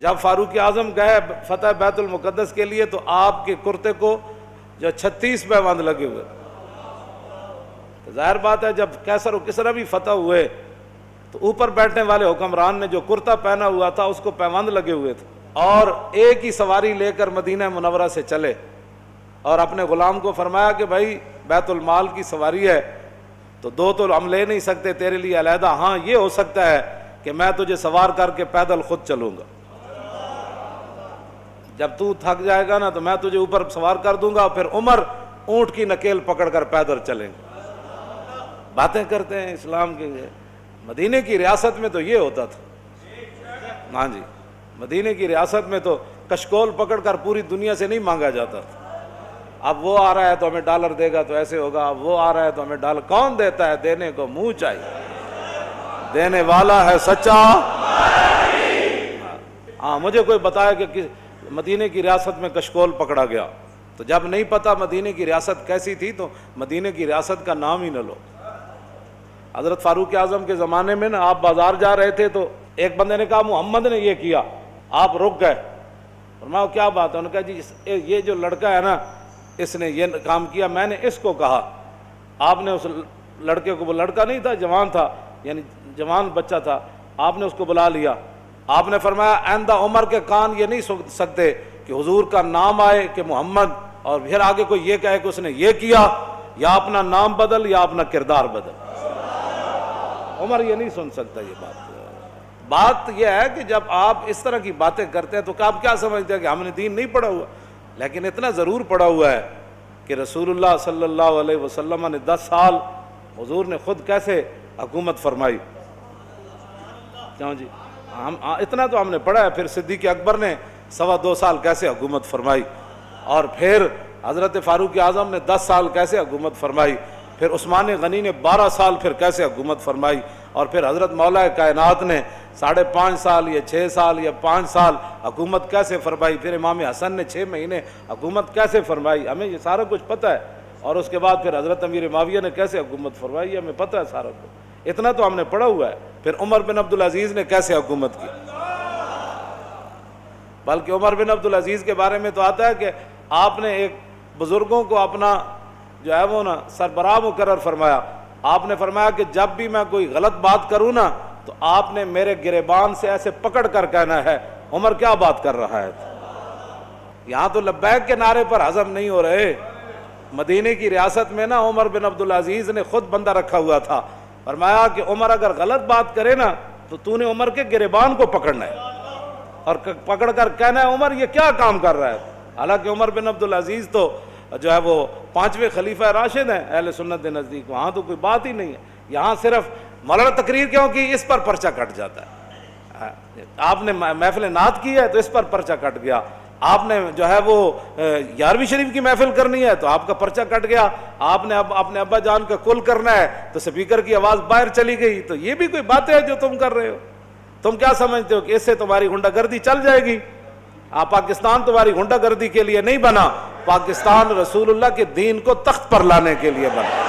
جب فاروق اعظم گئے فتح بیت المقدس کے لیے تو آپ کے کرتے کو جو 36 پیوند لگے ہوئے. ظاہر بات ہے جب کیسر و کسرا بھی فتح ہوئے تو اوپر بیٹھنے والے حکمران نے جو کرتا پہنا ہوا تھا اس کو پیوند لگے ہوئے تھے، اور ایک ہی سواری لے کر مدینہ منورہ سے چلے اور اپنے غلام کو فرمایا کہ بھائی بیت المال کی سواری ہے تو دو تو ہم لے نہیں سکتے تیرے لیے علیحدہ، ہاں یہ ہو سکتا ہے کہ میں تجھے سوار کر کے پیدل خود چلوں گا، جب تو تھک جائے گا نا تو میں تجھے اوپر سوار کر دوں گا، پھر عمر اونٹ کی نکیل پکڑ کر پیدل چلیں گے. باتیں کرتے ہیں اسلام کے. مدینے کی ریاست میں تو یہ ہوتا تھا. ہاں جی، مدینے کی ریاست میں تو کشکول پکڑ کر پوری دنیا سے نہیں مانگا جاتا تھا. اب وہ آ رہا ہے تو ہمیں ڈالر دے گا تو ایسے ہوگا، اب وہ آ رہا ہے تو ہمیں ڈالر. کون دیتا ہے؟ دینے کو منہ چاہیے، دینے والا ہے سچا. ہاں مجھے کوئی بتایا کہ مدینے کی ریاست میں کشکول پکڑا گیا، تو جب نہیں پتا مدینے کی ریاست کیسی تھی تو مدینے کی ریاست کا نام ہی نہ لو. حضرت فاروق اعظم کے زمانے میں نا آپ بازار جا رہے تھے تو ایک بندے نے کہا محمد نے یہ کیا، آپ رک گئے. فرمایا کیا بات ہے؟ انہوں نے کہا جی یہ جو لڑکا ہے نا اس نے یہ کام کیا، میں نے اس کو کہا. آپ نے اس لڑکے کو، وہ لڑکا نہیں تھا جوان تھا، یعنی جوان بچہ تھا، آپ نے اس کو بلا لیا. آپ نے فرمایا آئندہ عمر کے کان یہ نہیں سن سکتے کہ حضور کا نام آئے کہ محمد اور پھر آگے کوئی یہ کہے کہ اس نے یہ کیا، یا اپنا نام بدل یا اپنا کردار بدل. عمر یہ نہیں سن سکتا. یہ بات یہ ہے کہ جب آپ اس طرح کی باتیں کرتے ہیں تو آپ کیا سمجھتے ہیں کہ ہم نے دین نہیں پڑھا ہوا؟ لیکن اتنا ضرور پڑھا ہوا ہے کہ رسول اللہ صلی اللہ علیہ وسلم نے 10 سال حضور نے خود کیسے حکومت فرمائی. کیوں جی؟ اتنا تو ہم نے پڑھا ہے. پھر صدیق اکبر نے 2.25 سال کیسے حکومت فرمائی، اور پھر حضرت فاروق اعظم نے 10 سال کیسے حکومت فرمائی، پھر عثمان غنی نے 12 سال پھر کیسے حکومت فرمائی، اور پھر حضرت مولا کائنات نے 5.5 سال یا 6 سال یا 5 سال حکومت کیسے فرمائی، پھر امام حسن نے 6 مہینے حکومت کیسے فرمائی. ہمیں یہ سارا کچھ پتہ ہے. اور اس کے بعد پھر حضرت امیر معاویہ نے کیسے حکومت فرمائی، ہمیں پتہ ہے سارا کچھ. اتنا تو ہم نے پڑھا ہوا ہے. پھر عمر بن عبدالعزیز نے کیسے حکومت کی، بلکہ عمر بن عبدالعزیز کے بارے میں تو آتا ہے کہ آپ نے ایک بزرگوں کو اپنا جو ہے وہ نا سربراہ مقرر فرمایا. آپ نے فرمایا کہ جب بھی میں کوئی غلط بات کروں نا تو آپ نے میرے گریبان سے ایسے پکڑ کر کہنا ہے عمر کیا بات کر رہا ہے. یہاں تو لبیک کے نعرے پر ہضم نہیں ہو رہے. مدینے کی ریاست میں نا عمر بن عبدالعزیز نے خود بندہ رکھا ہوا تھا. فرمایا کہ عمر اگر غلط بات کرے نا تو نے عمر کے گریبان کو پکڑنا ہے اور پکڑ کر کہنا ہے عمر یہ کیا کام کر رہا ہے. حالانکہ عمر بن عبدالعزیز تو جو ہے وہ 5ویں خلیفہ راشد ہیں اہل سنت کے نزدیک. وہاں تو کوئی بات ہی نہیں ہے. یہاں صرف مولانا تقریر کیوں کی، اس پر پرچہ کٹ جاتا ہے. آپ نے محفل نعت کی ہے تو اس پر پرچہ کٹ گیا. آپ نے جو ہے وہ 11ویں شریف کی محفل کرنی ہے تو آپ کا پرچہ کٹ گیا. آپ نے اب اپنے ابا جان کا کل کرنا ہے تو سپیکر کی آواز باہر چلی گئی. تو یہ بھی کوئی باتیں ہیں جو تم کر رہے ہو. تم کیا سمجھتے ہو کہ اس سے تمہاری غنڈہ گردی چل جائے گی؟ پاکستان تمہاری غنڈہ گردی کے لیے نہیں بنا، پاکستان رسول اللہ کے دین کو تخت پر لانے کے لیے بنا.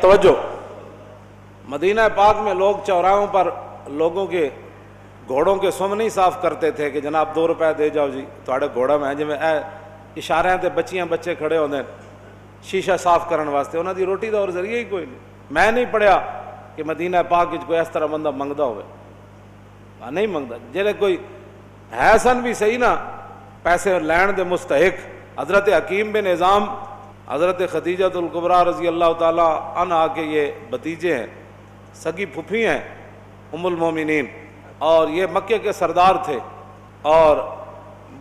توجہ. مدینہ پاک میں لوگ چوراہوں پر لوگوں کے گھوڑوں کے سم نہیں صاف کرتے تھے کہ جناب 2 روپے دے جاؤ جی تھوڑے گھوڑا میں جی اشارے تے بچیاں بچے کھڑے ہوتے ہیں شیشہ صاف کرنے واسطے. انہوں دی روٹی دا اور ذریعہ ہی کوئی نہیں. میں نہیں پڑھیا کہ مدینہ پاک کوئی اس طرح بندہ منگدا ہوئے. نہیں منگدا. جہے کوئی ہے سن بھی صحیح نا پیسے لین دے مستحق. حضرت حکیم بن نظام حضرت خدیجۃ الکبریٰ رضی اللہ تعالی عنہا کے یہ بھتیجے ہیں، سگی پھپھی ہیں ام المومنین، اور یہ مکے کے سردار تھے. اور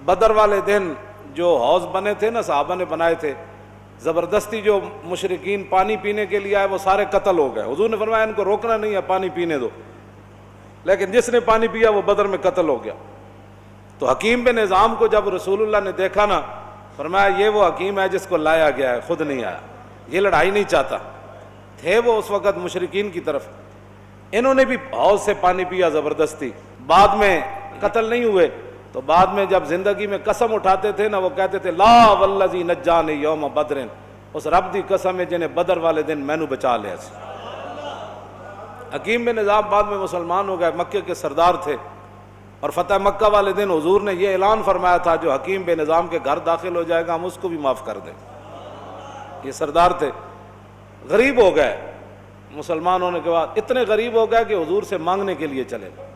بدر والے دن جو حوض بنے تھے نا صحابہ نے بنائے تھے، زبردستی جو مشرکین پانی پینے کے لیے آئے وہ سارے قتل ہو گئے. حضور نے فرمایا ان کو روکنا نہیں ہے، پانی پینے دو. لیکن جس نے پانی پیا وہ بدر میں قتل ہو گیا۔ تو حکیم بن نظام کو جب رسول اللہ نے دیکھا نا، فرمایا یہ وہ حکیم ہے جس کو لایا گیا ہے، خود نہیں آیا، یہ لڑائی نہیں چاہتا۔ تھے وہ اس وقت مشرکین کی طرف، انہوں نے بھی حوض سے پانی پیا زبردستی، بعد میں قتل نہیں ہوئے۔ تو بعد میں جب زندگی میں قسم اٹھاتے تھے نا، وہ کہتے تھے لا والذی نجانی یوم بدر، اس رب دی قسم ہے جنہیں بدر والے دن مینو بچا لیا سی۔ حکیم بن نظام بعد میں مسلمان ہو گئے، مکے کے سردار تھے، اور فتح مکہ والے دن حضور نے یہ اعلان فرمایا تھا جو حکیم بن نظام کے گھر داخل ہو جائے گا ہم اس کو بھی معاف کر دیں۔ یہ سردار تھے، غریب ہو گئے مسلمان ہونے کے بعد، اتنے غریب ہو گئے کہ حضور سے مانگنے کے لیے چلے گئے۔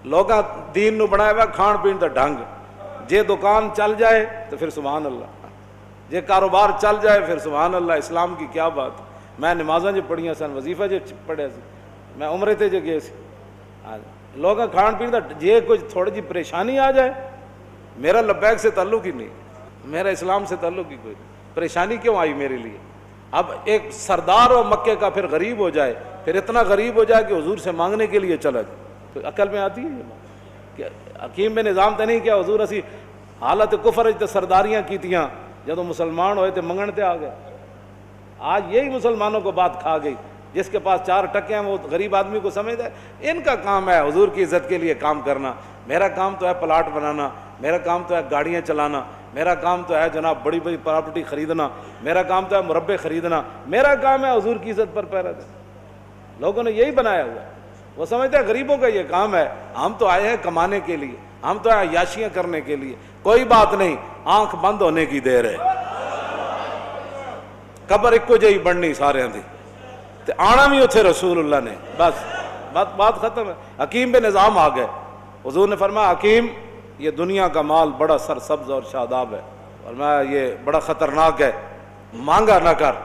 لوگاں دین نو بنایا ہوا کھان پین دا ڈھنگ، جے دکان چل جائے تو پھر سبحان اللہ، جے کاروبار چل جائے پھر سبحان اللہ، اسلام کی کیا بات۔ میں نمازاں جو پڑھیاں سن، وظیفہ جو پڑھے سی، میں عمرے تے جو گئے سی، لوگاں کھان پین دا جے کچھ تھوڑی جی پریشانی آ جائے، میرا لبیک سے تعلق ہی نہیں، میرا اسلام سے تعلق ہی کوئی نہیں، پریشانی کیوں آئی میرے لیے؟ اب ایک سردار ہو مکے کا پھر غریب ہو جائے، پھر اتنا غریب ہو جائے کہ حضور سے مانگنے کے لیے چلا جائے، تو عقل میں آتی ہے یہ بات کہ حکیم بن نظام تے نہیں کیا حضور اسی حالت کفر تے سرداریاں کیتیاں، جدوں مسلمان ہوئے تے منگن تے آ گئے۔ آج یہی مسلمانوں کو بات کھا گئی، جس کے پاس 4 ٹکے ہیں وہ غریب آدمی کو سمجھتا ہے ان کا کام ہے حضور کی عزت کے لیے کام کرنا، میرا کام تو ہے پلاٹ بنانا، میرا کام تو ہے گاڑیاں چلانا، میرا کام تو ہے جناب بڑی بڑی پراپرٹی خریدنا، میرا کام تو ہے مربے خریدنا، میرا کام ہے حضور کی عزت پر پہرا دینا۔ لوگوں نے یہی بنایا ہوا ہے، وہ سمجھتے ہیں غریبوں کا یہ کام ہے، ہم تو آئے ہیں کمانے کے لیے، ہم تو آئے عیاشیاں کرنے کے لیے۔ کوئی بات نہیں، آنکھ بند ہونے کی دیر ہے، قبر ایک کو جہی بننی سارے دی، تے آنا بھی اتھے رسول اللہ نے، بس بات ختم ہے۔ حکیم بن نظام آ گئے، حضور نے فرمایا حکیم یہ دنیا کا مال بڑا سرسبز اور شاداب ہے، فرمایا یہ بڑا خطرناک ہے، مانگا نہ کر۔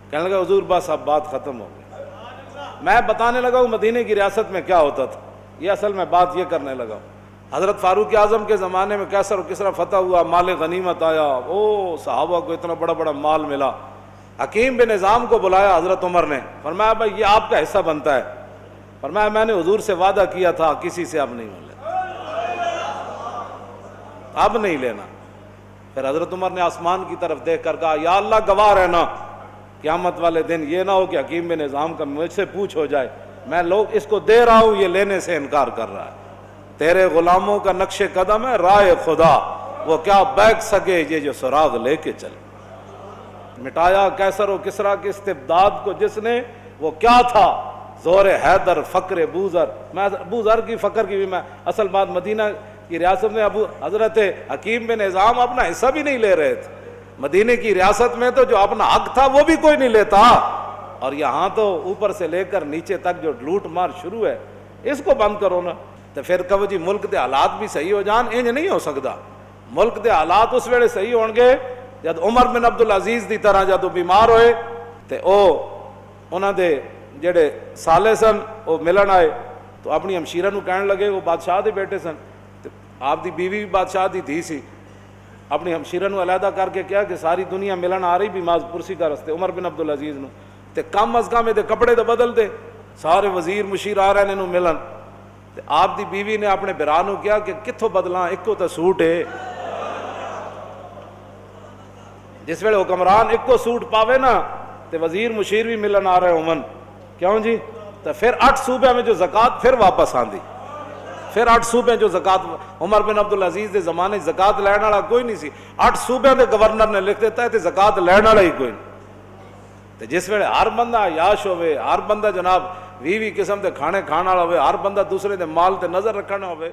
کہنے لگا حضور بس اب بات ختم ہو گئی۔ میں بتانے لگا ہوں مدینے کی ریاست میں کیا ہوتا تھا، یہ اصل میں بات یہ کرنے لگا ہوں۔ حضرت فاروق اعظم کے زمانے میں کیسر و کسرا فتح ہوا، مال غنیمت آیا، او صحابہ کو اتنا بڑا بڑا مال ملا۔ حکیم بن نظام کو بلایا حضرت عمر نے، فرمایا بھائی یہ آپ کا حصہ بنتا ہے۔ فرمایا میں نے حضور سے وعدہ کیا تھا کسی سے اب نہیں ملے، اب نہیں لینا۔ پھر حضرت عمر نے آسمان کی طرف دیکھ کر کہا یا اللہ گواہ رہنا، قیامت والے دن یہ نہ ہو کہ حکیم بن نظام کا مجھ سے پوچھ ہو جائے میں لوگ اس کو دے رہا ہوں یہ لینے سے انکار کر رہا ہے، تیرے غلاموں کا نقش قدم ہے رائے خدا، وہ کیا بیک سکے یہ جو سراغ لے کے چلے۔ مٹایا کیسر و کسرا کے استبداد کو جس نے، وہ کیا تھا؟ زور حیدر فقر بوذر۔ میں ابو ذر کی فقر کی بھی میں اصل بات مدینہ کی ریاست میں حضرت حکیم بن نظام اپنا حصہ بھی نہیں لے رہے تھے، مدینے کی ریاست میں تو جو اپنا حق تھا وہ بھی کوئی نہیں لیتا، اور یہاں تو اوپر سے لے کر نیچے تک جو لوٹ مار شروع ہے، اس کو بند کرو نا۔ تو پھر کہو جی ملک دے حالات بھی صحیح ہو جان، انج نہیں ہو سکتا۔ ملک دے حالات اس ویلے صحیح ہون گے جد عمر بن عبدالعزیز دی طرح جدو بیمار ہوئے تے انہاں دے جڑے سالے سن وہ ملن آئے تو اپنی ہمشیرہ نو کہنے لگے، وہ بادشاہ دے بیٹے سن، آپ دی بیوی بھی بادشاہ دی دھی سی، اپنی ہمشیرہ نو علیحدہ کر کے کیا کہ ساری دنیا ملن آ رہی بیماز پرسی کا رستے عمر بن عبدالعزیز نو، تے کم از کم دے کپڑے تو بدل دے، سارے وزیر مشیر آ رہے ہیں ملن۔ تے آپ دی بیوی نے اپنے برا نو کیا کہ کتھوں بدلاں، ایک کو تو سوٹ ہے، جس ویلے حکمران ایک کو سوٹ پاوے نا تے وزیر مشیر بھی ملن آ رہے عمن، کیوں جی؟ تو پھر 8 صوبے میں جو زکوٰۃ پھر واپس آندی، پھر 8 صوبے جو زکوٰۃ، عمر بن عبدالعزیز دے زمانے زکوٰۃ لین والا کوئی نہیں سی، 8 صوبے دے گورنر نے لکھ دیتا ہے تے زکوٰۃ لین والا ہی کوئی نہیں۔ تے جس ویلے ہر بندہ عیاش ہوئے، ہر بندہ جناب 20 قسم دے کھانے کھانا ہوئے، ہر بندہ دوسرے دے مال تے نظر رکھنا ہوئے،